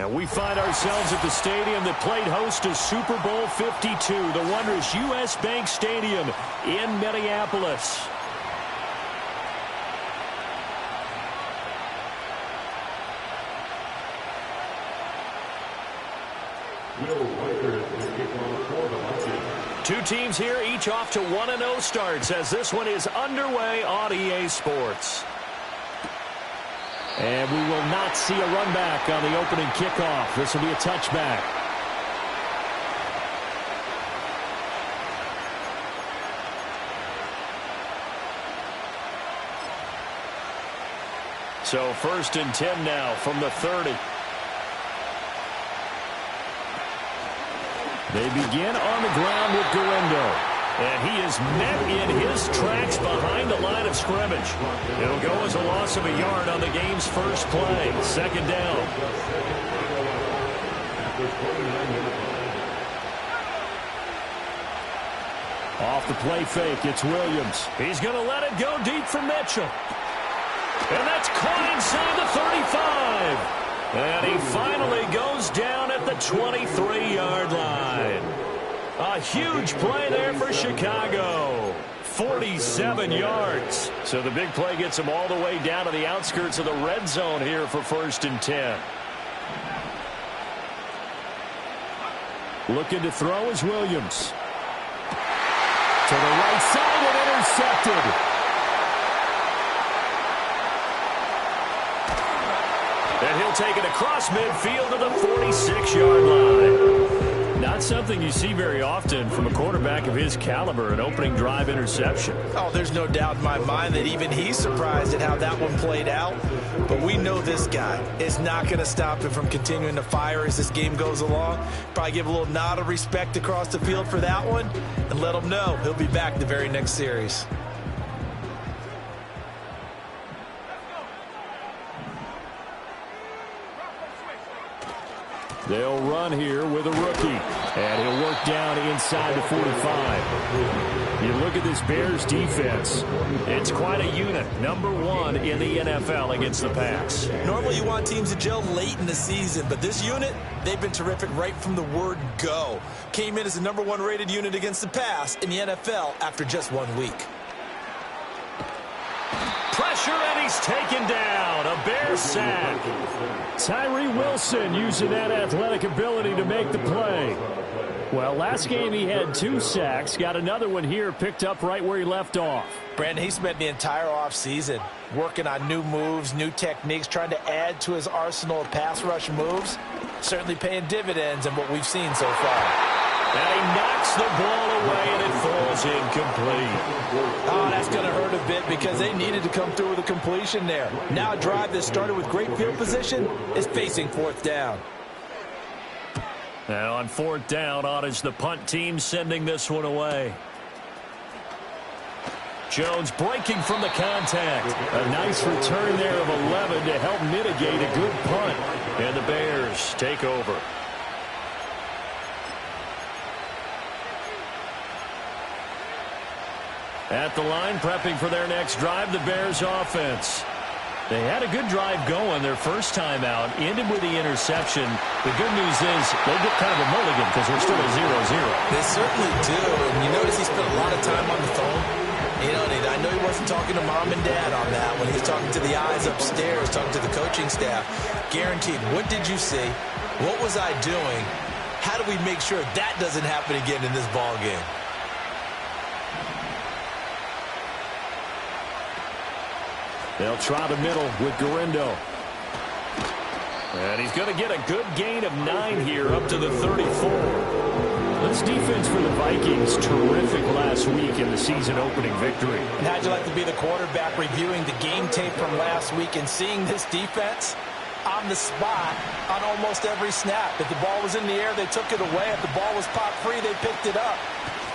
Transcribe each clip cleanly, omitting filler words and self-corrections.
And we find ourselves at the stadium that played host to Super Bowl 52, the wondrous U.S. Bank Stadium in Minneapolis. Two teams here, each off to 1-0 starts as this one is underway on EA Sports. And we will not see a run back on the opening kickoff. This will be a touchback. So 1st and 10 now from the 30. They begin on the ground with Gurindo. And he is met in his tracks behind the line of scrimmage. It'll go as a loss of a yard on the game's first play. 2nd down. Off the play fake, it's Williams. He's going to let it go deep for Mitchell. And that's caught inside the 35. And he finally goes down at the 23-yard line. A huge play there for Chicago. 47 yards. So the big play gets him all the way down to the outskirts of the red zone here for 1st and 10. Looking to throw is Williams. To the right side and intercepted. And he'll take it across midfield to the 46-yard line. Not something you see very often from a quarterback of his caliber, an opening drive interception. Oh, there's no doubt in my mind that even he's surprised at how that one played out. But we know this guy is not going to stop him from continuing to fire as this game goes along. Probably give a little nod of respect across the field for that one and let him know he'll be back the very next series. They'll run here with a rookie. And he'll work down inside the 45. You look at this Bears defense. It's quite a unit. #1 in the NFL against the pass. Normally you want teams to gel late in the season, but this unit, they've been terrific right from the word go. Came in as the #1 rated unit against the pass in the NFL after just 1 week. Pressure, and he's taken down. A Bears sack. Tyree Wilson using that athletic ability to make the play. Well, last game he had 2 sacks. Got another one here, picked up right where he left off. Brandon, he spent the entire offseason working on new moves, new techniques, trying to add to his arsenal of pass rush moves. Certainly paying dividends in what we've seen so far. And he knocks the ball away, and it falls incomplete. Oh, that's going to hurt a bit because they needed to come through with a completion there. Now a drive that started with great field position is facing 4th down. Now on 4th down, on is the punt team sending this one away. Jones breaking from the contact. A nice return there of 11 to help mitigate a good punt. And the Bears take over. At the line, prepping for their next drive, the Bears offense. They had a good drive going their first time out, ended with the interception. The good news is they get kind of a mulligan because we're still at 0-0. They certainly do. And you notice he spent a lot of time on the phone. You know, and I know he wasn't talking to mom and dad on that when he was talking to the eyes upstairs, talking to the coaching staff. Guaranteed, what did you see? What was I doing? How do we make sure that doesn't happen again in this ball game? They'll try the middle with Gurindo. And he's going to get a good gain of 9 here up to the 34. This defense for the Vikings, terrific last week in the season-opening victory. And how'd you like to be the quarterback reviewing the game tape from last week and seeing this defense on the spot on almost every snap? If the ball was in the air, they took it away. If the ball was pop free, they picked it up.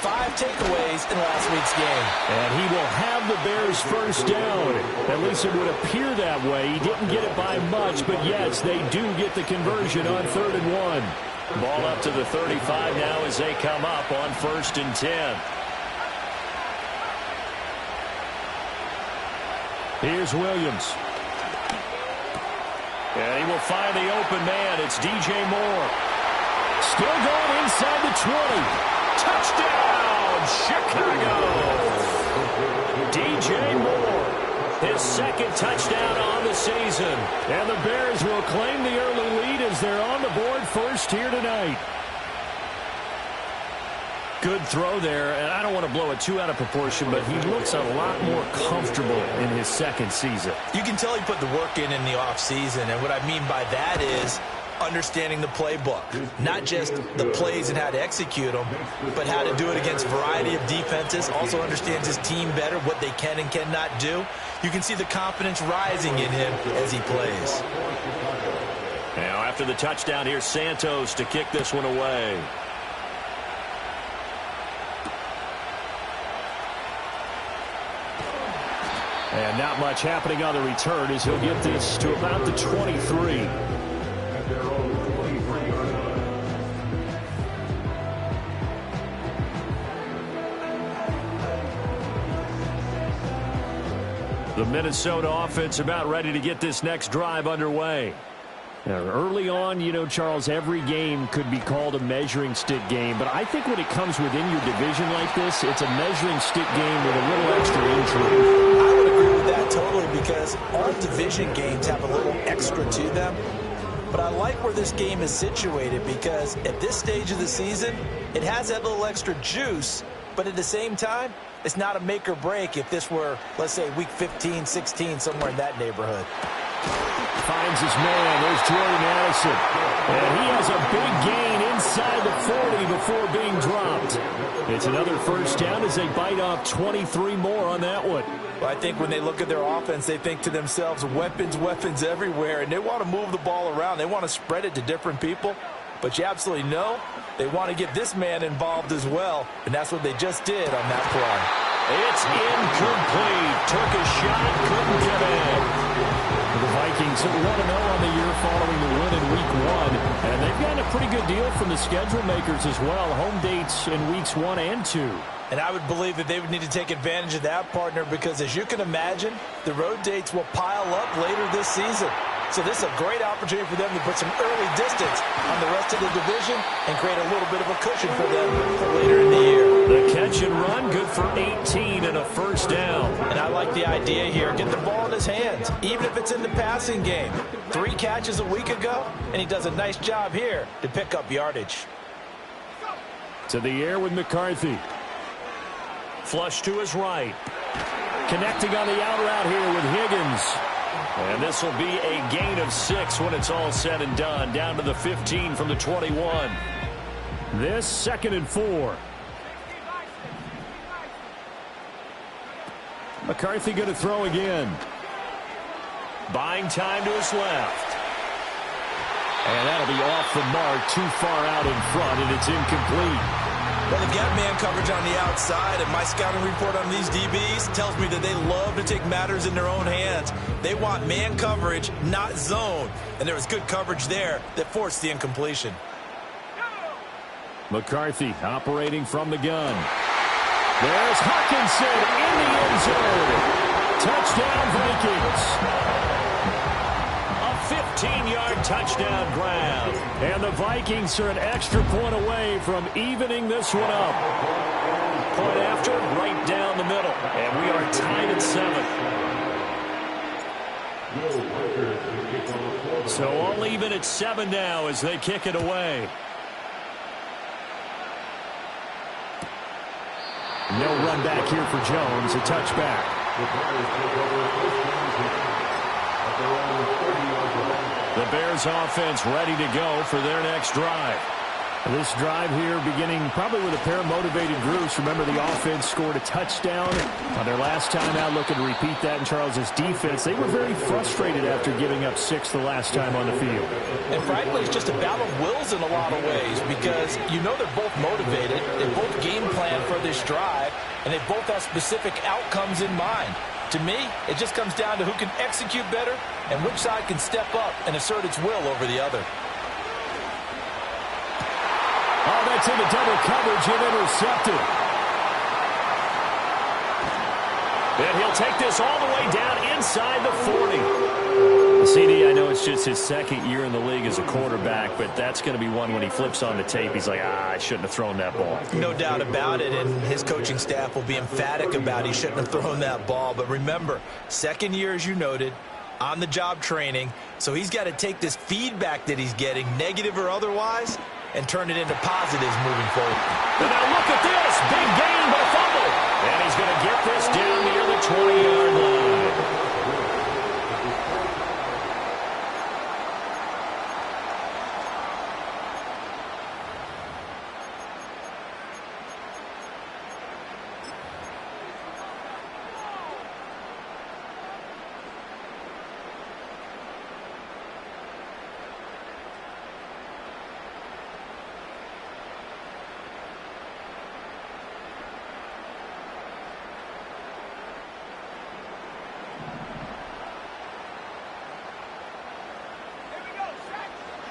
5 takeaways in last week's game. And he will have the Bears first down. At least it would appear that way. He didn't get it by much, but yes, they do get the conversion on 3rd and 1. Ball up to the 35 now as they come up on 1st and 10. Here's Williams. And he will find the open man. It's DJ Moore. Still going inside the 20. Touchdown, Chicago! DJ Moore, his second touchdown on the season. And the Bears will claim the early lead as they're on the board first here tonight. Good throw there, and I don't want to blow it too out of proportion, but he looks a lot more comfortable in his second season. You can tell he put the work in the offseason, and what I mean by that is understanding the playbook. Not just the plays and how to execute them, but how to do it against a variety of defenses. Also understands his team better, what they can and cannot do. You can see the confidence rising in him as he plays. Now after the touchdown, here's Santos to kick this one away. And not much happening on the return as he'll get this to about the 23. The Minnesota offense about ready to get this next drive underway. Now, early on, you know, Charles, every game could be called a measuring stick game, but I think when it comes within your division like this, it's a measuring stick game with a little extra intrigue. I would agree with that totally because all division games have a little extra to them. But I like where this game is situated because at this stage of the season, it has that little extra juice, but at the same time, it's not a make or break if this were, let's say, week 15, 16, somewhere in that neighborhood. Finds his man. There's Jordan Addison. And he has a big gain inside the 40 before being dropped. It's another first down as they bite off 23 more on that one. Well, I think when they look at their offense, they think to themselves, weapons, weapons everywhere, and they want to move the ball around. They want to spread it to different people. But you absolutely know they want to get this man involved as well, and that's what they just did on that play. It's incomplete. Took a shot, couldn't get in. The Vikings 1-0 on the year following the win in Week 1, and they've gotten a pretty good deal from the schedule makers as well. Home dates in Weeks 1 and 2. And I would believe that they would need to take advantage of that, partner, because as you can imagine, the road dates will pile up later this season. So this is a great opportunity for them to put some early distance on the rest of the division and create a little bit of a cushion for them for later in the year. The catch and run, good for 18 and a first down. And I like the idea here. Get the ball in his hands, even if it's in the passing game. 3 catches a week ago, and he does a nice job here to pick up yardage. To the air with McCarthy. Flush to his right. Connecting on the out route here with Higgins. And this will be a gain of 6 when it's all said and done. Down to the 15 from the 21. This 2nd and 4. McCarthy going to throw again. Buying time to his left. And that'll be off the mark, too far out in front, and it's incomplete. Well, they've got man coverage on the outside, and my scouting report on these DBs tells me that they love to take matters in their own hands. They want man coverage, not zone. And there was good coverage there that forced the incompletion. McCarthy operating from the gun. There's Hawkinson in the end zone. Touchdown, Vikings. A 15-yard touchdown grab. And the Vikings are an extra point away from evening this one up. Point after, right down the middle. And we are tied at 7. So all even at 7 now as they kick it away. No run back here for Jones. A touchback. The Bears offense ready to go for their next drive. This drive here beginning probably with a pair of motivated groups. Remember, the offense scored a touchdown on their last time out. Looking to repeat that in Charles's defense. They were very frustrated after giving up 6 the last time on the field. And frankly, it's just a battle of wills in a lot of ways because you know they're both motivated. They both game plan for this drive, and they both have specific outcomes in mind. To me, it just comes down to who can execute better and which side can step up and assert its will over the other. Oh, that's into double coverage and intercepted. And he'll take this all the way down inside the 40. CD, I know it's just his second year in the league as a quarterback, but that's going to be one when he flips on the tape. He's like, I shouldn't have thrown that ball. No doubt about it, and his coaching staff will be emphatic about he shouldn't have thrown that ball. But remember, second year, as you noted, on-the-job training, so he's got to take this feedback that he's getting, negative or otherwise, and turn it into positives moving forward. And now look at this. Big gain, but a fumble. And he's going to get this down near the 20-yard line.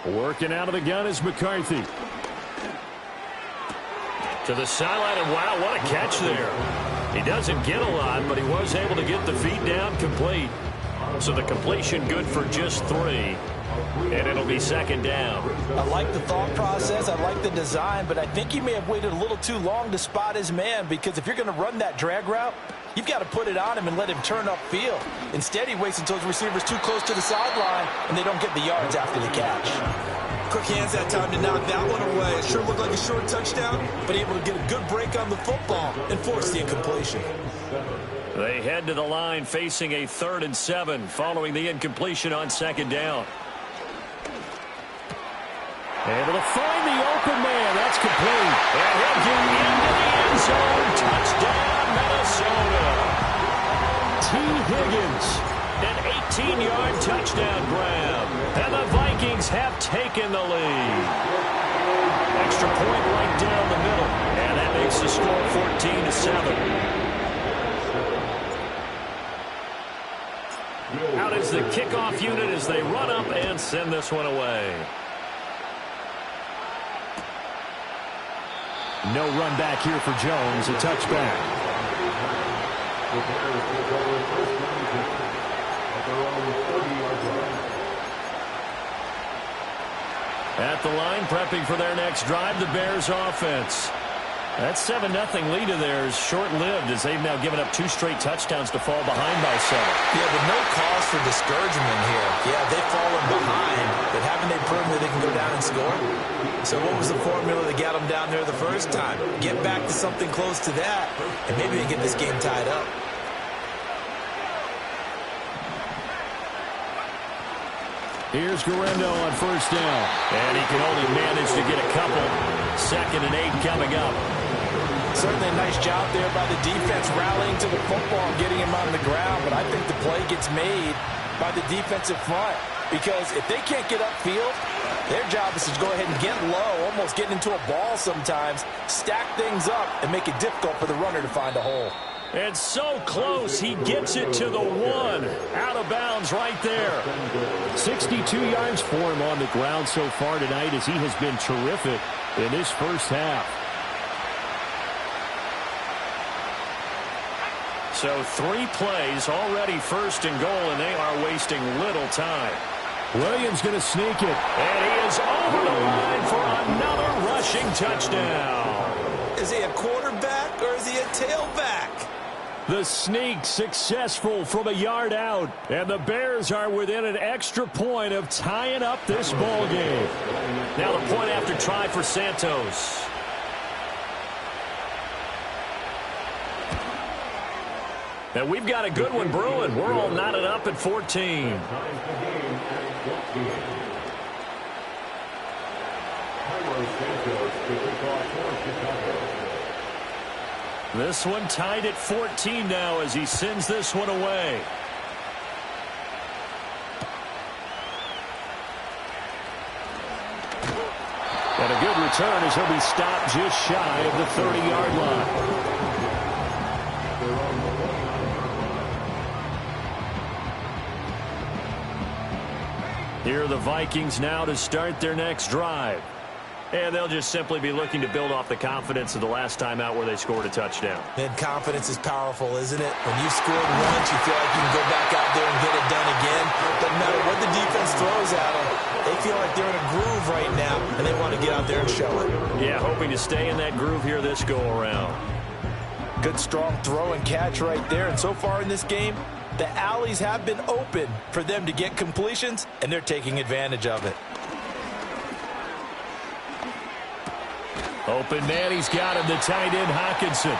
Working out of the gun is McCarthy. To the sideline, and wow, what a catch there. He doesn't get a lot, but he was able to get the feet down complete. So the completion good for just 3. And it'll be second down. I like the thought process. I like the design, but I think he may have waited a little too long to spot his man, because if you're going to run that drag route, you've got to put it on him and let him turn upfield. Instead, he waits until his receiver's too close to the sideline, and they don't get the yards after the catch. Quick hands that time to knock that one away. It sure looked like a short touchdown, but able to get a good break on the football and force the incompletion. They head to the line facing a 3rd and 7 following the incompletion on second down. Able to find the open man. That's complete. And he'll get into the end zone. Touchdown, Minnesota. T. Higgins, an 18-yard touchdown grab. And the Vikings have taken the lead. Extra point right down the middle. And that makes the score 14-7. Out is the kickoff unit as they run up and send this one away. No run back here for Jones. A touchback. At the line, prepping for their next drive, the Bears offense. That 7-0 lead of theirs short-lived as they've now given up 2 straight touchdowns to fall behind by 7. Yeah, but no cause for discouragement here. Yeah, they've fallen behind, but haven't they proven that they can go down and score? So what was the formula that got them down there the first time? Get back to something close to that, and maybe they get this game tied up. Here's Guerrero on first down. And he can only manage to get a couple. 2nd and 8 coming up. Certainly a nice job there by the defense rallying to the football and getting him on the ground, but I think the play gets made by the defensive front, because if they can't get upfield, their job is to go ahead and get low, almost getting into a ball sometimes, stack things up, and make it difficult for the runner to find a hole. And so close, he gets it to the 1. Out of bounds right there. 62 yards for him on the ground so far tonight, as he has been terrific in this first half. So 3 plays, already 1st and goal, and they are wasting little time. Williams going to sneak it. And he is over the line for another rushing touchdown. Is he a quarterback or is he a tailback? The sneak successful from a yard out. And the Bears are within an extra point of tying up this ball game. Now the point after try for Santos. And we've got a good one brewing. We're all knotted up at 14. This one tied at 14 now as he sends this one away. And a good return as he'll be stopped just shy of the 30-yard line. Here are the Vikings now to start their next drive. And they'll just simply be looking to build off the confidence of the last time out where they scored a touchdown. And confidence is powerful, isn't it? When you scored once, you feel like you can go back out there and get it done again. Doesn't matter what the defense throws at them. They feel like they're in a groove right now, and they want to get out there and show it. Yeah, hoping to stay in that groove here this go-around. Good, strong throw and catch right there. And so far in this game, the alleys have been open for them to get completions, and they're taking advantage of it. Open man, he's got him, the tight end, Hockenson.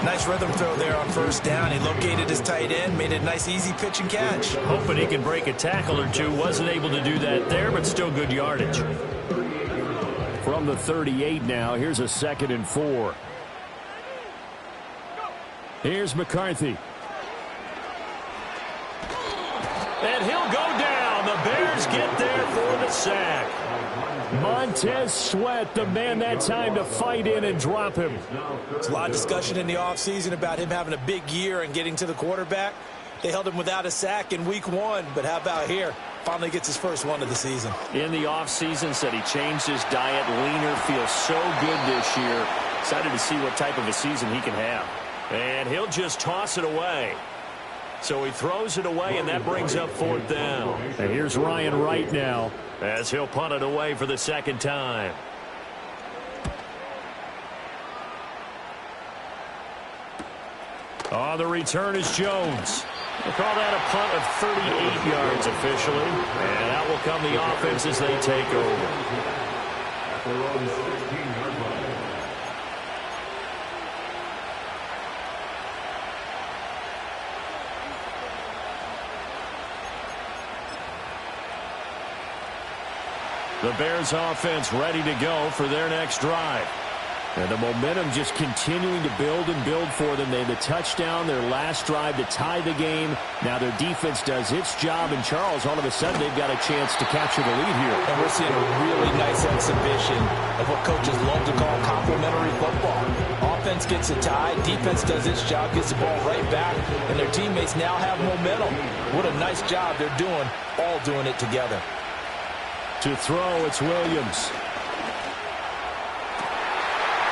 Nice rhythm throw there on first down. He located his tight end, made a nice easy pitch and catch. Hoping he can break a tackle or two. Wasn't able to do that there, but still good yardage. From the 38 now, here's a 2nd and 4. Here's McCarthy. And he'll go down. The Bears get there for the sack. Montez Sweat, the man that time to fight in and drop him. There's a lot of discussion in the offseason about him having a big year and getting to the quarterback. They held him without a sack in week 1, but how about here? Finally gets his first one of the season. In the offseason, said he changed his diet, leaner, feels so good this year. Excited to see what type of a season he can have. And he'll just toss it away. So he throws it away, and that brings up 4th down. And here's Ryan Wright now, as he'll punt it away for the 2nd time. On the return is Jones. We'll call that a punt of 38 yards officially. And out will come the offense as they take over. The Bears offense ready to go for their next drive. And the momentum just continuing to build and build for them. They had the touchdown, their last drive to tie the game. Now their defense does its job, and Charles, all of a sudden, they've got a chance to capture the lead here. And we're seeing a really nice exhibition of what coaches love to call complementary football. Offense gets a tie, defense does its job, gets the ball right back, and their teammates now have momentum. What a nice job they're doing, all doing it together. To throw, it's Williams.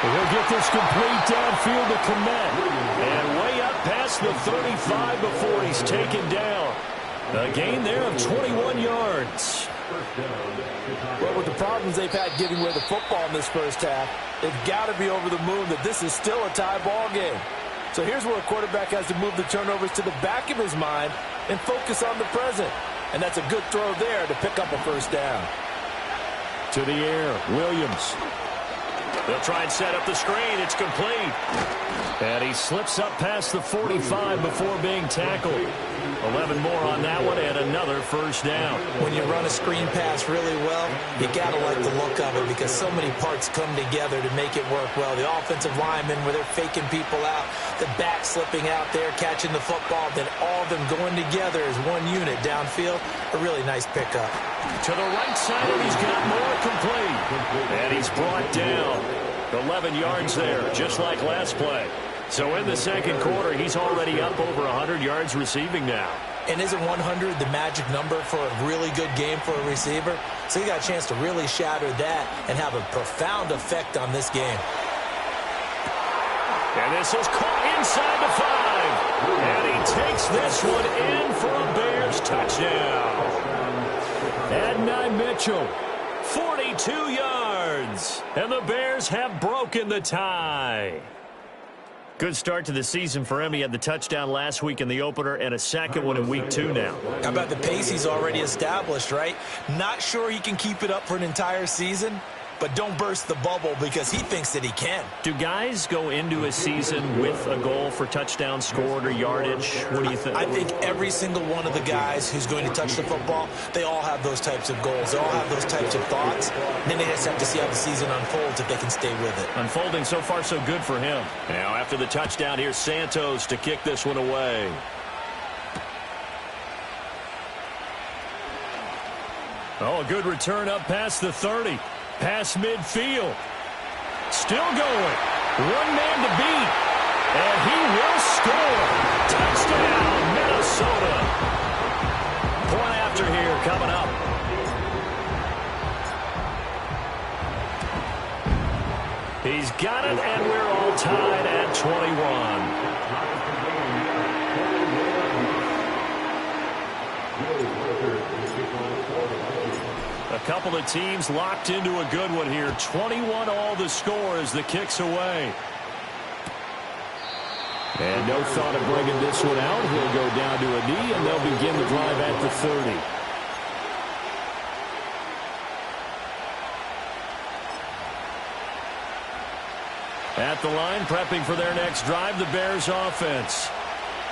He'll get this complete downfield to Kmet. And way up past the 35 before he's taken down. A gain there of 21 yards. Well, with the problems they've had giving away the football in this first half, they've got to be over the moon that this is still a tie ball game. So here's where a quarterback has to move the turnovers to the back of his mind and focus on the present. And that's a good throw there to pick up a first down. To the air, Williams. They'll try and set up the screen. It's complete. And he slips up past the 45 before being tackled. 11 more on that one and another first down. When you run a screen pass really well, you got to like the look of it because so many parts come together to make it work well. The offensive linemen where they're faking people out, the back slipping out there, catching the football, then all of them going together as one unit downfield. A really nice pickup. To the right side, and he's got more complete. And he's brought down 11 yards there, just like last play. So in the second quarter, he's already up over 100 yards receiving now. And isn't 100 the magic number for a really good game for a receiver? So he got a chance to really shatter that and have a profound effect on this game. And this is caught inside the 5. And he takes this one in for a Bears touchdown. Adonai Mitchell, 42 yards. And the Bears have broken the tie. Good start to the season for him. He had the touchdown last week in the opener and a second one in week 2 now. How about the pace he's already established, right? Not sure he can keep it up for an entire season, but don't burst the bubble because he thinks that he can. Do guys go into a season with a goal for touchdowns scored or yardage? What do you think? I think every single one of the guys who's going to touch the football, they all have those types of goals. They all have those types of thoughts. And then they just have to see how the season unfolds if they can stay with it. Unfolding so far so good for him. Now after the touchdown, here's Santos to kick this one away. Oh, a good return up past the 30. Past midfield. Still going. One man to beat. And he will score. Touchdown, Minnesota. Point after here coming up. He's got it, and we're all tied at 21. A couple of teams locked into a good one here. 21 all the score as the kick's away. And no thought of bringing this one out. He'll go down to a knee, and they'll begin the drive at the 30. At the line, prepping for their next drive, the Bears offense.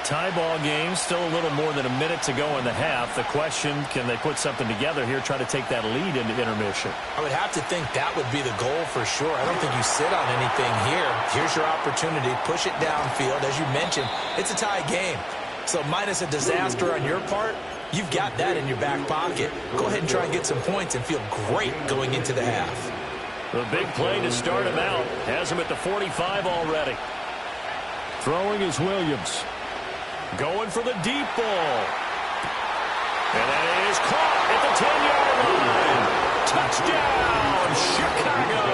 Tie ball game, still a little more than a minute to go in the half. The question, can they put something together here, try to take that lead into intermission? I would have to think that would be the goal for sure. I don't think you sit on anything here. Here's your opportunity. Push it downfield. As you mentioned, it's a tie game. So minus a disaster on your part, you've got that in your back pocket. Go ahead and try and get some points and feel great going into the half. The big play to start him out. Has him at the 45 already. Throwing is Williams. Going for the deep ball. And that is caught at the 10-yard line. Touchdown, Chicago.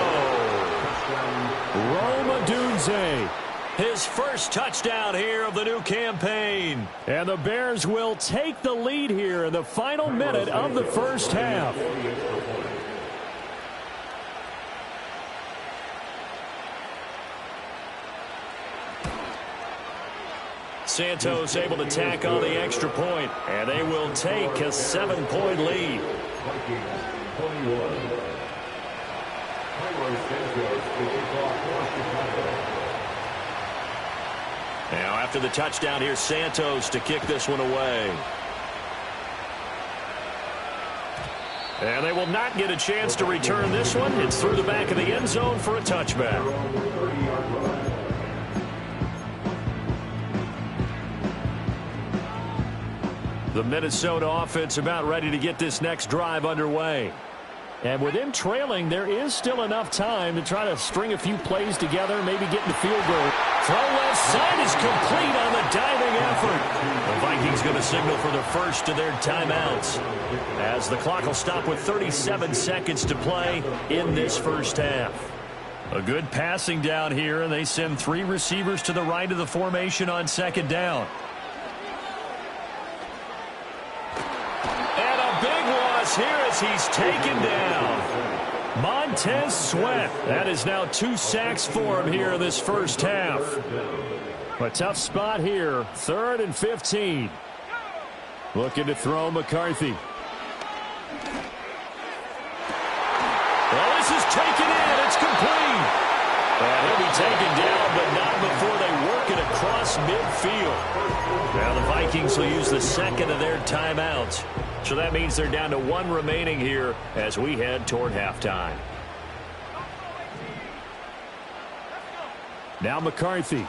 Rome Odunze. His first touchdown here of the new campaign. And the Bears will take the lead here in the final minute of the first half. Santos able to tack on the extra point, and they will take a 7-point lead. Now after the touchdown, here's Santos to kick this one away. And they will not get a chance to return this one. It's through the back of the end zone for a touchback. The Minnesota offense about ready to get this next drive underway. And with them trailing, there is still enough time to try to string a few plays together, maybe get in the field goal. Throw left side is complete on the diving effort. The Vikings going to signal for the first of their timeouts, as the clock will stop with 37 seconds to play in this first half. A good passing down here, and they send 3 receivers to the right of the formation on second down. Here as he's taken down. Montez Sweat. That is now 2 sacks for him here in this first half. A tough spot here. 3rd and 15. Looking to throw McCarthy. Well, this is taken in. It's complete. And he'll be taken down, but not before they work it across midfield. Now the Vikings will use the second of their timeouts. So that means they're down to 1 remaining here as we head toward halftime. Now McCarthy.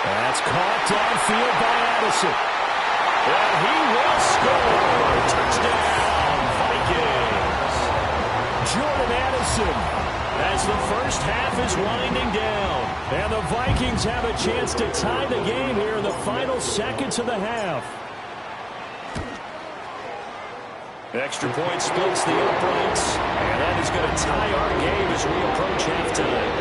That's caught downfield by Addison. And he will score. Touchdown, Vikings. Jordan Addison, as the first half is winding down. And the Vikings have a chance to tie the game here in the final seconds of the half. Extra point splits the uprights. And that is going to tie our game as we approach halftime.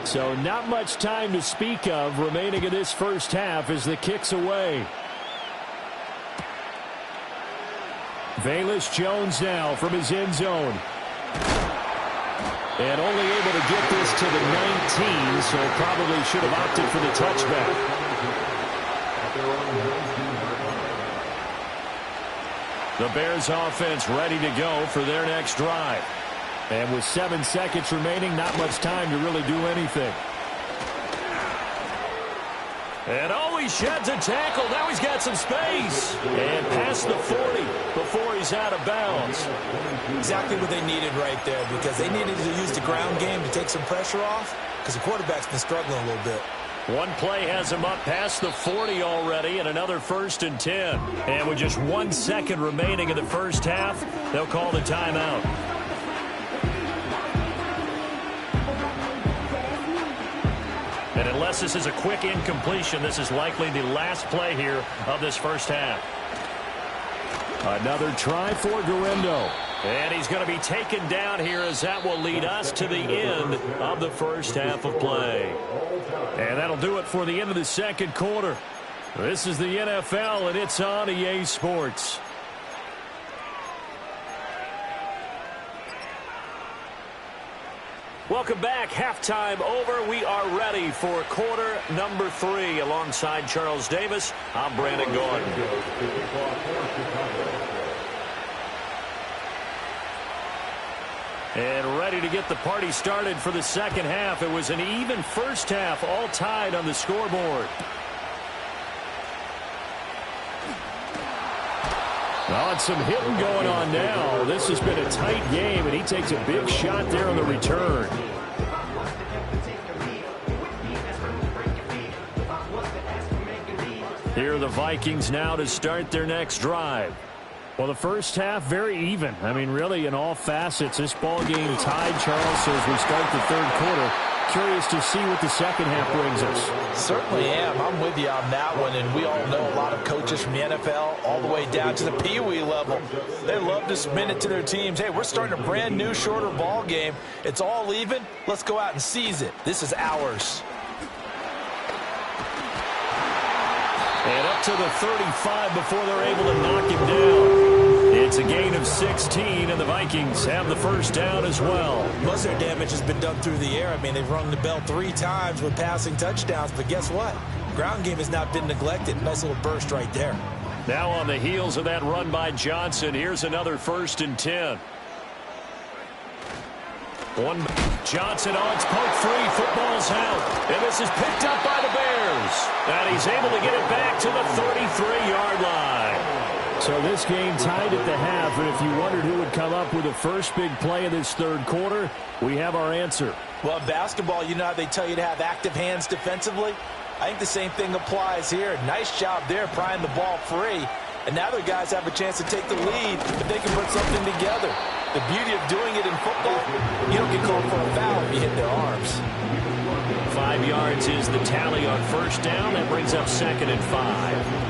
So not much time to speak of remaining in this first half as the kick's away. Velus Jones now from his end zone. And only able to get this to the 19, so probably should have opted for the touchback. The Bears offense ready to go for their next drive. And with 7 seconds remaining, not much time to really do anything. And oh, he sheds a tackle. Now he's got some space. And past the 40 before he's out of bounds. Exactly what they needed right there, because they needed to use the ground game to take some pressure off, because the quarterback's been struggling a little bit. One play has him up past the 40 already, and another 1st and 10. And with just 1 second remaining in the first half, they'll call the timeout. And unless this is a quick incompletion, this is likely the last play here of this first half. Another try for Guerrero. And he's going to be taken down here as that will lead us to the end of the first half of play. And that'll do it for the end of the second quarter. This is the NFL, and it's on EA Sports. Welcome back. Halftime over. We are ready for quarter number 3. Alongside Charles Davis, I'm Brandon Gordon. And ready to get the party started for the second half. It was an even first half, all tied on the scoreboard. Well, it's some hitting going on now. This has been a tight game, and he takes a big shot there on the return. Here are the Vikings now to start their next drive. Well, the first half, very even. I mean, really, in all facets, this ball game tied, Charles, so as we start the third quarter. Curious to see what the second half brings us. Certainly am. I'm with you on that one, and we all know a lot of coaches from the NFL all the way down to the Pee-wee level. They love to submit it to their teams. Hey, we're starting a brand new, shorter ball game. It's all even. Let's go out and seize it. This is ours. And up to the 35 before they're able to knock him down. It's a gain of 16, and the Vikings have the first down as well. Most of their damage has been done through the air. I mean, they've rung the bell 3 times with passing touchdowns, but guess what? Ground game has not been neglected. Nice little burst right there. Now on the heels of that run by Johnson, here's another 1st and 10. Johnson on its poke free. Football's out. And this is picked up by the Bears. And he's able to get it back to the 33-yard line. So this game tied at the half, and if you wondered who would come up with the first big play of this third quarter, we have our answer. Well, in basketball, you know how they tell you to have active hands defensively? I think the same thing applies here. Nice job there prying the ball free. And now their guys have a chance to take the lead if they can put something together. The beauty of doing it in football, you don't get called for a foul if you hit their arms. 5 yards is the tally on first down. That brings up 2nd and 5.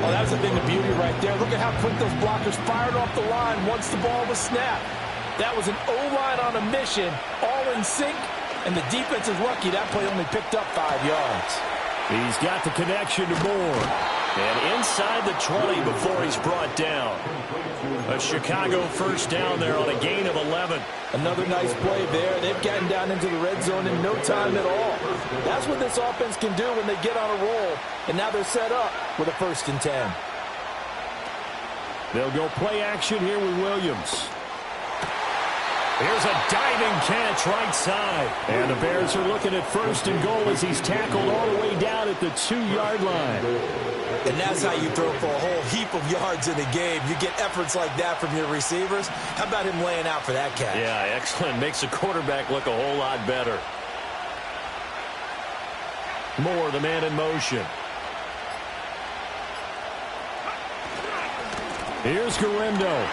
Oh, that was a thing of beauty right there. Look at how quick those blockers fired off the line once the ball was snapped. That was an O-line on a mission, all in sync, and the defense is lucky that play only picked up 5 yards. He's got the connection to Moore. And inside the 20 before he's brought down. A Chicago first down there on a gain of 11. Another nice play there. They've gotten down into the red zone in no time at all. That's what this offense can do when they get on a roll. And now they're set up with a 1st and 10. They'll go play action here with Williams. Here's a diving catch right side. And the Bears are looking at 1st and goal as he's tackled all the way down at the 2-yard line. And that's how you throw for a whole heap of yards in a game. You get efforts like that from your receivers. How about him laying out for that catch? Yeah, excellent. Makes the quarterback look a whole lot better. Moore, the man in motion. Here's Guerrero.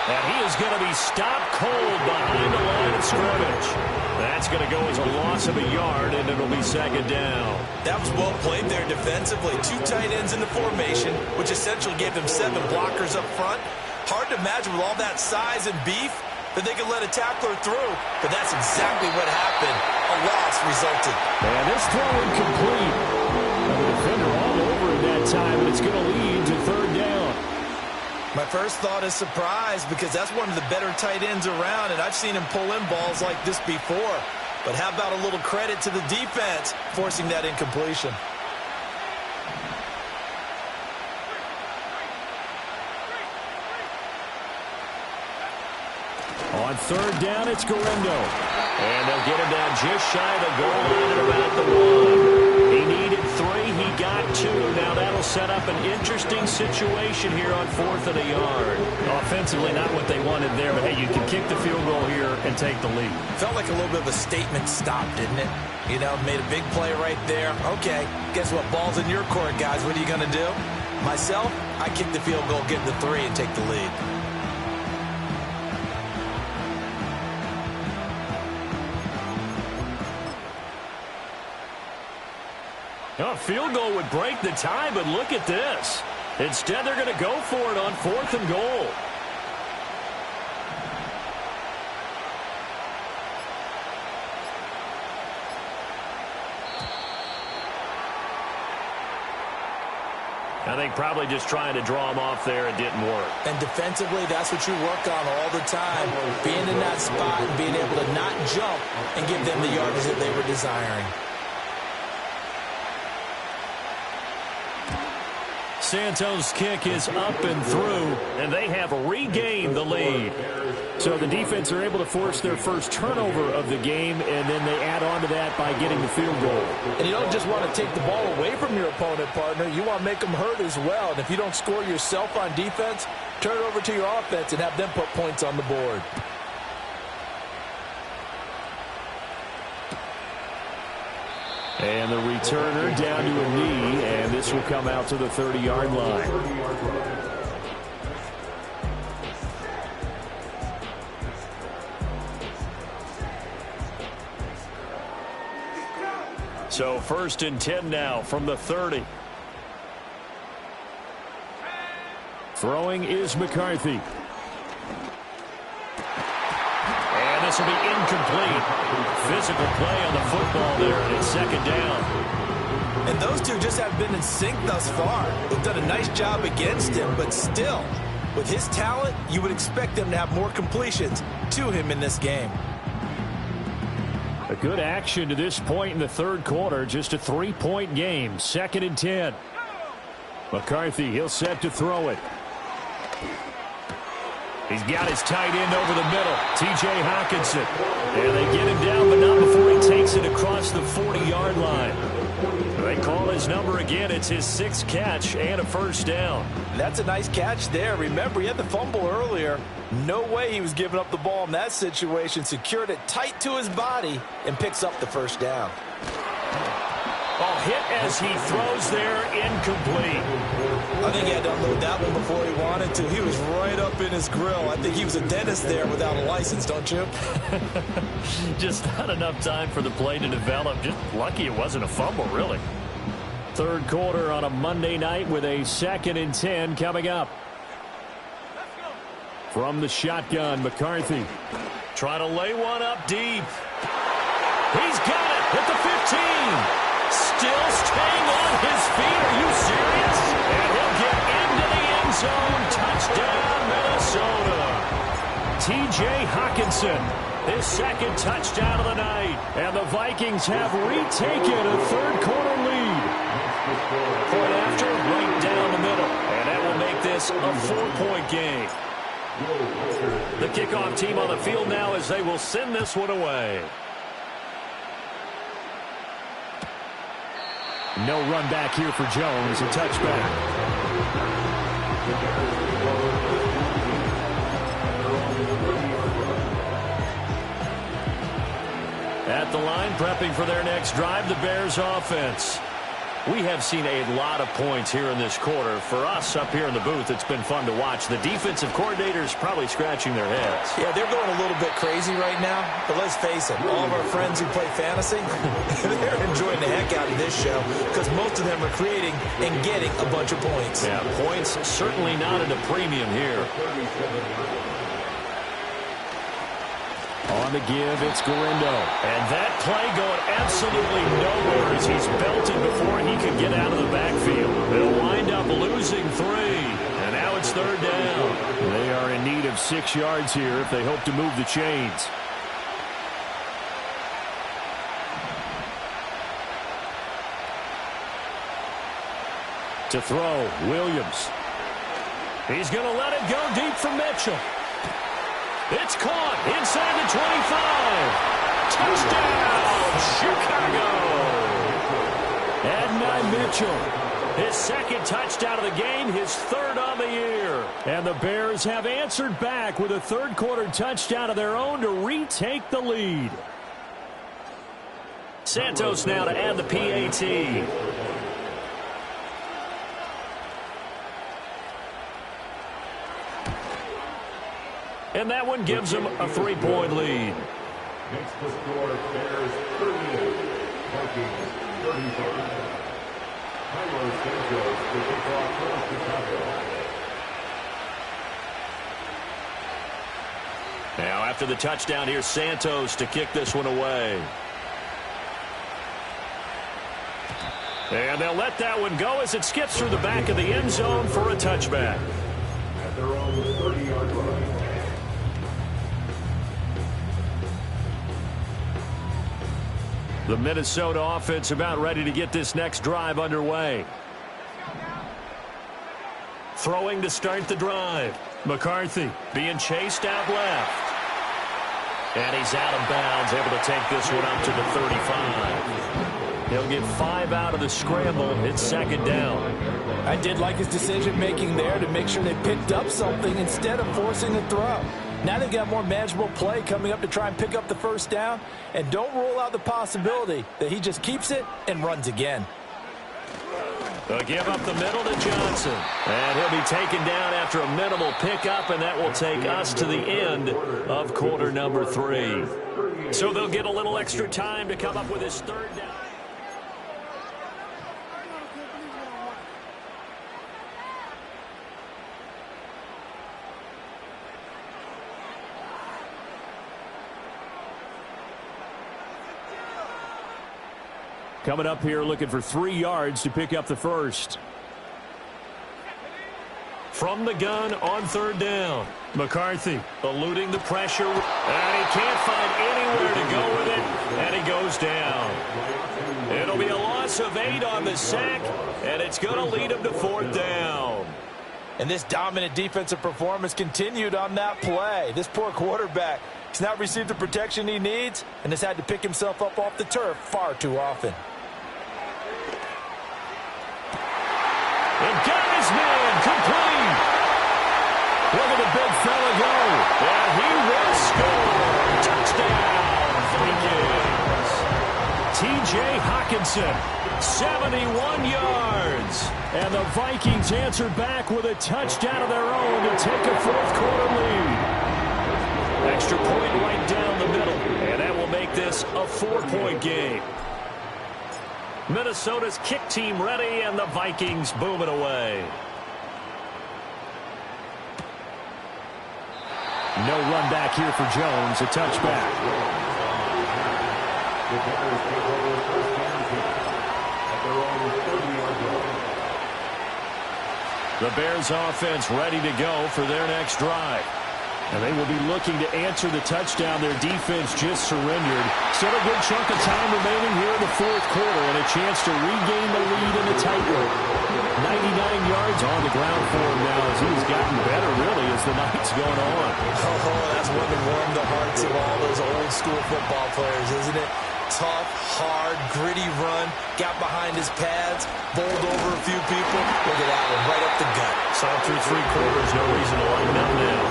And he is going to be stopped cold behind the line of scrimmage. That's going to go as a loss of a yard, and it'll be 2nd down. That was well played there defensively. 2 tight ends in the formation, which essentially gave them 7 blockers up front. Hard to imagine with all that size and beef that they could let a tackler through, but that's exactly what happened. A loss resulted. And this throw incomplete. The defender all over it that time, and it's going to lead to 3rd down. My first thought is surprise because that's one of the better tight ends around, and I've seen him pull in balls like this before. But how about a little credit to the defense forcing that incompletion? On 3rd down, it's Guerrero. And they'll get him down just shy of the goal line at about the 1. He needed 3. He got 2. Now that'll set up an interesting situation here on 4th and a yard. Offensively, not what they wanted there, but hey, you can kick the field goal here and take the lead. Felt like a little bit of a statement stop, didn't it? You know, made a big play right there. Okay, guess what? Ball's in your court, guys. What are you going to do? Myself, I kick the field goal, get the 3, and take the lead. A field goal would break the tie, but look at this. Instead, they're going to go for it on 4th and goal. I think probably just trying to draw him off there, it didn't work. And defensively, that's what you work on all the time. Being in that spot and being able to not jump and give them the yardage that they were desiring. Santos' kick is up and through, and they have regained the lead. So the defense are able to force their first turnover of the game, and then they add on to that by getting the field goal. And you don't just want to take the ball away from your opponent, partner. You want to make them hurt as well. And if you don't score yourself on defense, turn it over to your offense and have them put points on the board. And the returner down to a knee, and this will come out to the 30-yard line. So 1st and 10 now from the 30. Throwing is McCarthy. And this will be incomplete. Physical play on the football there, and it's 2nd down. And those two just have been in sync thus far. They've done a nice job against him, but still, with his talent, you would expect them to have more completions to him in this game. A good action to this point in the 3rd quarter. Just a 3-point game. 2nd and 10. McCarthy, he'll set to throw it. He's got his tight end over the middle, T.J. Hockenson. And they get him down, but not before he takes it across the 40-yard line. They call his number again. It's his 6th catch and a 1st down. That's a nice catch there. Remember, he had the fumble earlier. No way he was giving up the ball in that situation. Secured it tight to his body and picks up the 1st down. Ball hit as he throws there, incomplete. I think he had to unload that one before he wanted to. He was right up in his grill. I think he was a dentist there without a license, don't you? Just not enough time for the play to develop. Just lucky it wasn't a fumble, really. 3rd quarter on a Monday night with a 2nd and 10 coming up. From the shotgun, McCarthy. Trying to lay one up deep. He's got it at the 15. Still staying on his feet. Are you serious? And he'll get into the end zone. Touchdown, Minnesota. T.J. Hockenson, his 2nd touchdown of the night. And the Vikings have retaken a 3rd quarter lead. Point after, right down the middle. And that will make this a 4-point game. The kickoff team on the field now as they will send this one away. No run back here for Jones. A touchback. At the line, prepping for their next drive, the Bears offense. We have seen a lot of points here in this quarter. For us up here in the booth, it's been fun to watch. The defensive coordinators probably scratching their heads. Yeah, they're going a little bit crazy right now. But let's face it, all of our friends who play fantasy, they're enjoying the heck out of this show because most of them are creating and getting a bunch of points. Yeah, points certainly not at a premium here. On the give, it's Galindo. And that play going absolutely nowhere as he's belted before he can get out of the backfield. They'll wind up losing 3. And now it's 3rd down. They are in need of 6 yards here if they hope to move the chains. To throw, Williams. He's going to let it go deep for Mitchell. It's caught inside the 25. Touchdown, Chicago! Adonai Mitchell, his 2nd touchdown of the game, his 3rd on the year. And the Bears have answered back with a 3rd quarter touchdown of their own to retake the lead. Santos now to add the PAT. And that one gives them a 3-point lead. Makes the score Bears 38, Vikings 35. Tyler Santos to kick off for Chicago. Now after the touchdown, here's Santos to kick this one away. And they'll let that one go as it skips through the back of the end zone for a touchback. At their own 30-yard line. The Minnesota offense about ready to get this next drive underway. Throwing to start the drive. McCarthy being chased out left. And he's out of bounds, able to take this one up to the 35. He'll get 5 out of the scramble. It's second down. I did like his decision-making there to make sure they picked up something instead of forcing the throw. Now they've got more manageable play coming up to try and pick up the first down. And don't rule out the possibility that he just keeps it and runs again. They'll give up the middle to Johnson. And he'll be taken down after a minimal pickup, and that will take us to the end of quarter number 3. So they'll get a little extra time to come up with his third down. Coming up here looking for 3 yards to pick up the first. From the gun on third down. McCarthy eluding the pressure. And he can't find anywhere to go with it. And he goes down. It'll be a loss of 8 on the sack. And it's going to lead him to fourth down. And this dominant defensive performance continued on that play. This poor quarterback has not received the protection he needs and has had to pick himself up off the turf far too often. And got his man complete. Look at the big fella go. And he will score. Touchdown, Vikings. T.J. Hawkinson, 71 yards. And the Vikings answer back with a touchdown of their own to take a fourth quarter lead. Extra point right down the middle. And that will make this a 4-point game. Minnesota's kick team ready, and the Vikings boom it away. No run back here for Jones. A touchback. The Bears take over the first down at their own 30-yard line. The Bears offense ready to go for their next drive. And they will be looking to answer the touchdown their defense just surrendered. Still a good chunk of time remaining here in the fourth quarter and a chance to regain the lead in the tightrope. 99 yards on the ground for him now as he's gotten better, really, as the night's gone on. Oh, that's one to warm the hearts of all those old school football players, isn't it? Tough, hard, gritty run, got behind his pads, bowled over a few people. Look at that one, right up the gut. Saw through 3 quarters, no reason to line up now.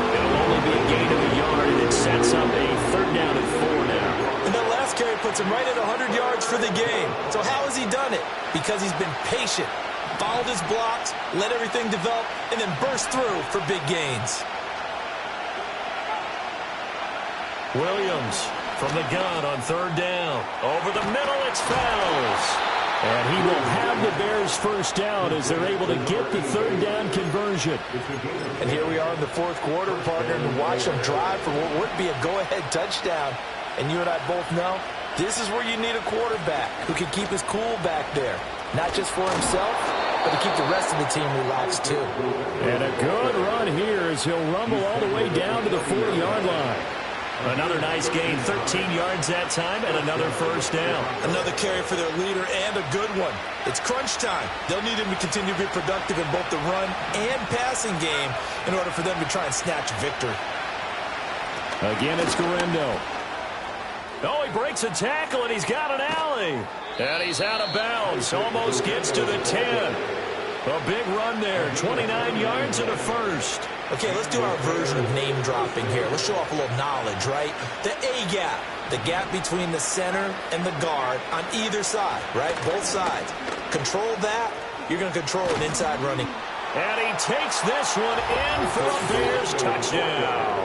It'll only be a gain of a yard, and it sets up a third down and 4 now. And that last carry puts him right at 100 yards for the game. So how has he done it? Because he's been patient, followed his blocks, let everything develop, and then burst through for big gains. Williams from the gun on third down. Over the middle, it's Fells. And he will have the Bears first down as they're able to get the third down conversion. And here we are in the fourth quarter, partner, to watch them drive for what would be a go-ahead touchdown. And you and I both know this is where you need a quarterback who can keep his cool back there. Not just for himself, but to keep the rest of the team relaxed too. And a good run here as he'll rumble all the way down to the 40-yard line. Another nice gain, 13 yards that time, and another first down. Another carry for their leader, and a good one. It's crunch time. They'll need him to continue to be productive in both the run and passing game in order for them to try and snatch victory. Again, it's Guerrero. Oh, he breaks a tackle, and he's got an alley. And he's out of bounds. Almost gets to the 10. A big run there, 29 yards and a first. Okay, let's do our version of name dropping here. Let's show off a little knowledge, right? The A-gap, the gap between the center and the guard on either side, right? Both sides. Control that, you're going to control an inside running. And he takes this one in for a Bears touchdown.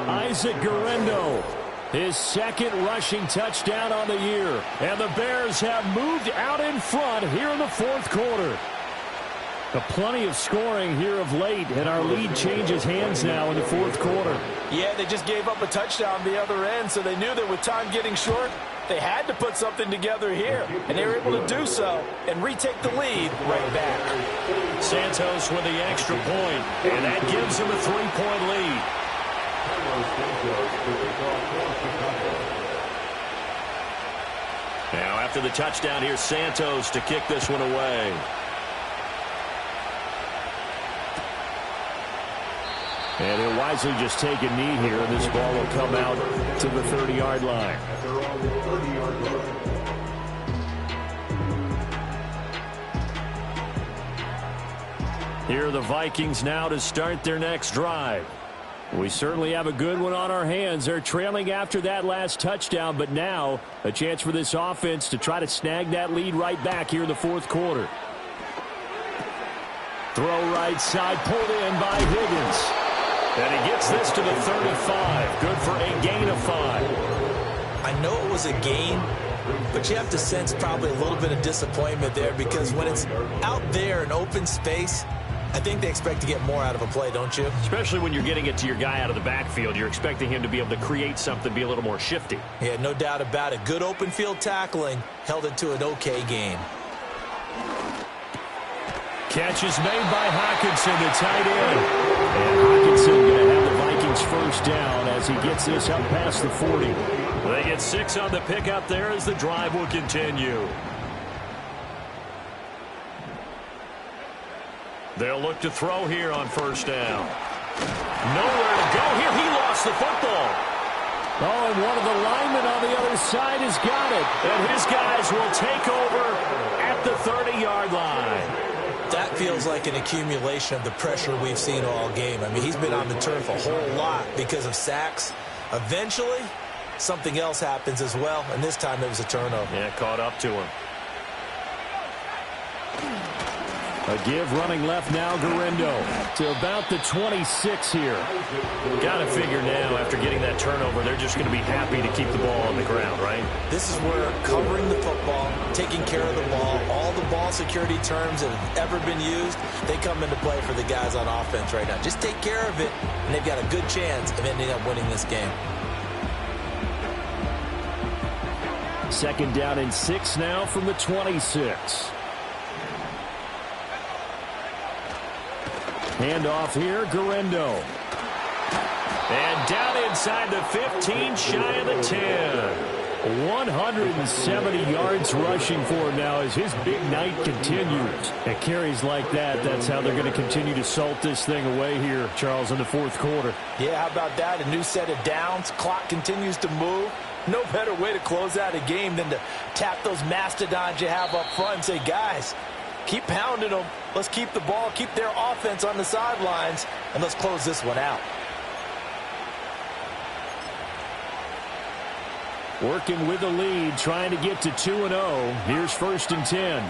Isaac Guerrero, his second rushing touchdown on the year. And the Bears have moved out in front here in the fourth quarter. Plenty of scoring here of late, and our lead changes hands now in the fourth quarter. Yeah, they just gave up a touchdown the other end, so they knew that with time getting short, They had to put something together here, and they were able to do so and retake the lead right back. Santos with the extra point, and that gives him a 3-point lead. Now, after the touchdown, here's Santos to kick this one away. And he'll wisely just take a knee here, and this ball will come out to the 30-yard line. Here are the Vikings now to start their next drive. We certainly have a good one on our hands. They're trailing after that last touchdown, but now a chance for this offense to try to snag that lead right back here in the fourth quarter. Throw right side, pulled in by Higgins. And he gets this to the 35. Good for a gain of 5. I know it was a gain, but you have to sense probably a little bit of disappointment there because when it's out there in open space, I think they expect to get more out of a play, don't you? Especially when you're getting it to your guy out of the backfield. You're expecting him to be able to create something, be a little more shifty. Yeah, no doubt about it. Good open field tackling held it to an okay game. Catch is made by Hockenson, the tight end. And Hockenson going to have the Vikings first down as he gets this up past the 40. They get 6 on the pickup there as the drive will continue. They'll look to throw here on first down. Nowhere to go here. He lost the football. Oh, and one of the linemen on the other side has got it. And his guys will take over at the 30-yard line. That feels like an accumulation of the pressure we've seen all game. I mean, he's been on the turf a whole lot because of sacks. Eventually, something else happens as well, and this time it was a turnover. Yeah, caught up to him. A give running left now, Garendo to about the 26 here. Got to figure now, after getting that turnover, they're just going to be happy to keep the ball on the ground, right? This is where covering the football, taking care of the ball, all the ball security terms that have ever been used, they come into play for the guys on offense right now. Just take care of it, and they've got a good chance of ending up winning this game. Second down and 6 now from the 26. Handoff here, Garendo. And down inside the 15, shy of the 10. 170 yards rushing for him now as his big night continues. And carries like that, that's how they're going to continue to salt this thing away here, Charles, in the fourth quarter. Yeah, how about that? A new set of downs. Clock continues to move. No better way to close out a game than to tap those mastodons you have up front and say, guys, keep pounding them. Let's keep the ball, keep their offense on the sidelines, and let's close this one out. Working with the lead, trying to get to 2-0. Here's first and 10.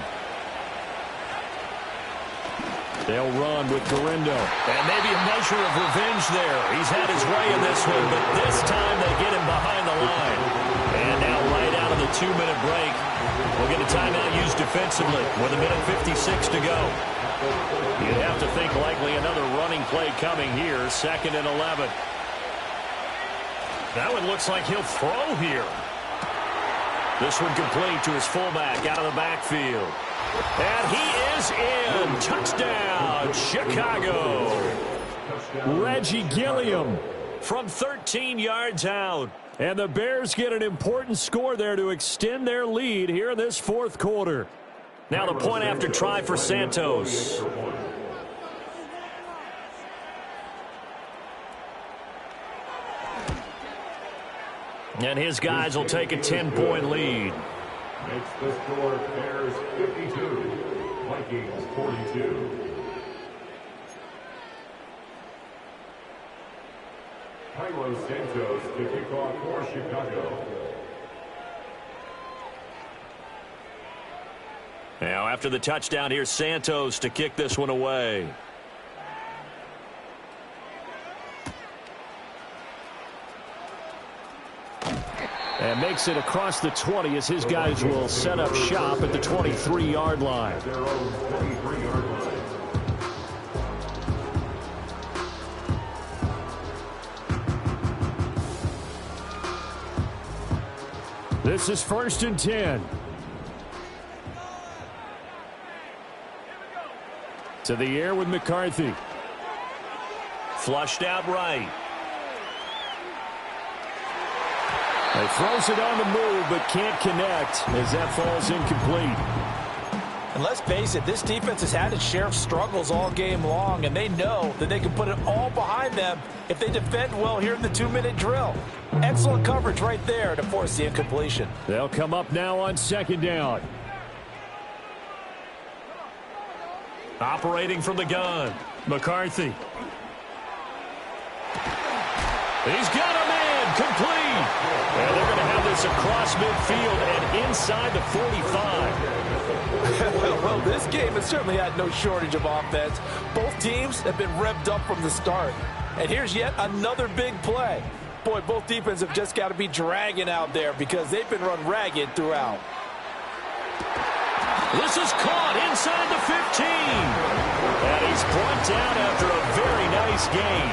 They'll run with Garendo. And maybe a measure of revenge there. He's had his way in this one, but this time they get him behind the line. And now right out of the 2-minute break, we'll get a timeout used defensively with 1:56 to go. You'd have to think likely another running play coming here. 2nd and 11. That one looks like he'll throw here. This one complete to his fullback out of the backfield. And he is in. Touchdown, Chicago. Reggie Gilliam from 13 yards out. And the Bears get an important score there to extend their lead here in this fourth quarter. Now the point after try for Santos. And his guys will take a 10-point lead. Makes the score Bears 52, Vikings 42. Carlos Santos to kick off for Chicago. Now after the touchdown, here's Santos to kick this one away. And makes it across the 20 as his guys will set up shop at the 23-yard line. Their own 23-yard line. This is 1st and 10. To the air with McCarthy. Flushed out right. He throws it on the move, but can't connect as that falls incomplete. And let's face it, this defense has had its share of struggles all game long, and they know that they can put it all behind them if they defend well here in the 2-minute drill. Excellent coverage right there to force the incompletion. They'll come up now on 2nd down. Operating from the gun, McCarthy. He's got a man, complete. And they're going to have this across midfield and inside the 45. Well, this game has certainly had no shortage of offense. Both teams have been revved up from the start. And here's yet another big play. Boy, both defenses have just got to be dragging out there because they've been run ragged throughout. This is caught inside the 15. And he's brought down after a very nice gain.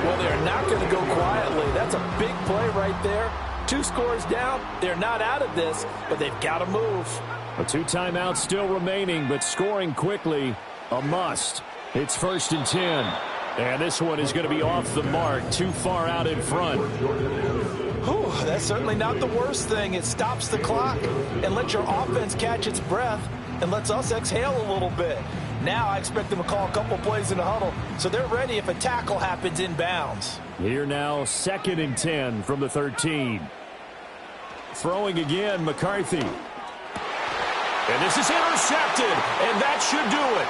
Well, they're not going to go quietly. That's a big play right there. 2 scores down. They're not out of this, but they've got to move. A 2 timeouts still remaining, but scoring quickly, a must. It's 1st and 10. And this one is going to be off the mark, too far out in front. Whew, that's certainly not the worst thing. It stops the clock and lets your offense catch its breath and lets us exhale a little bit. Now I expect them to call a couple plays in the huddle so they're ready if a tackle happens inbounds. Here now, 2nd and 10 from the 13. Throwing again, McCarthy. And this is intercepted, and that should do it.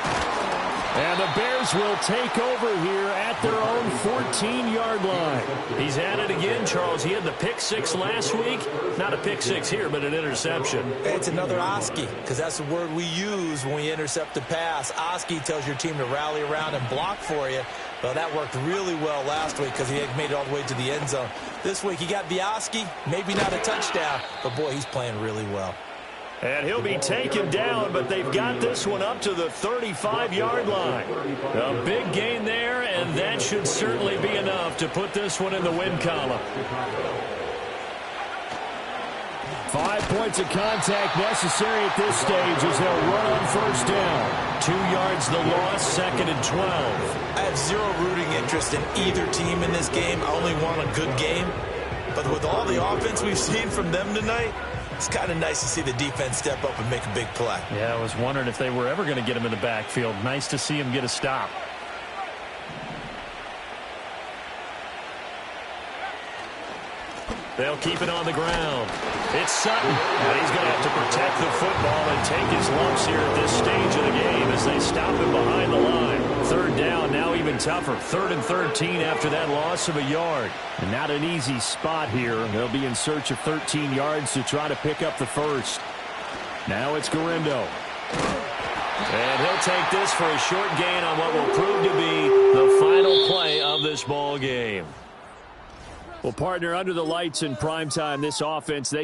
And the Bears will take over here at their own 14-yard line. He's at it again, Charles. He had the pick 6 last week. Not a pick 6 here, but an interception. It's another Oski, because that's the word we use when we intercept a pass. Oski tells your team to rally around and block for you. Well, that worked really well last week because he had made it all the way to the end zone. This week he got the Oski, maybe not a touchdown, but boy, he's playing really well. And he'll be taken down, but they've got this one up to the 35-yard line. A big gain there, and that should certainly be enough to put this one in the win column. 5 points of contact necessary at this stage as they'll run on 1st down. 2 yards the loss, 2nd and 12. I have zero rooting interest in either team in this game. I only want a good game. But with all the offense we've seen from them tonight, it's kind of nice to see the defense step up and make a big play. Yeah, I was wondering if they were ever going to get him in the backfield. Nice to see him get a stop. They'll keep it on the ground. It's Sutton. And he's going to have to protect the football and take his lumps here at this stage of the game as they stop him behind the line. 3rd down, now even tougher. 3rd and 13 after that loss of a yard. And not an easy spot here. They'll be in search of 13 yards to try to pick up the first. Now it's Garindo. And he'll take this for a short gain on what will prove to be the final play of this ball game. Well, partner, under the lights in primetime, this offense, they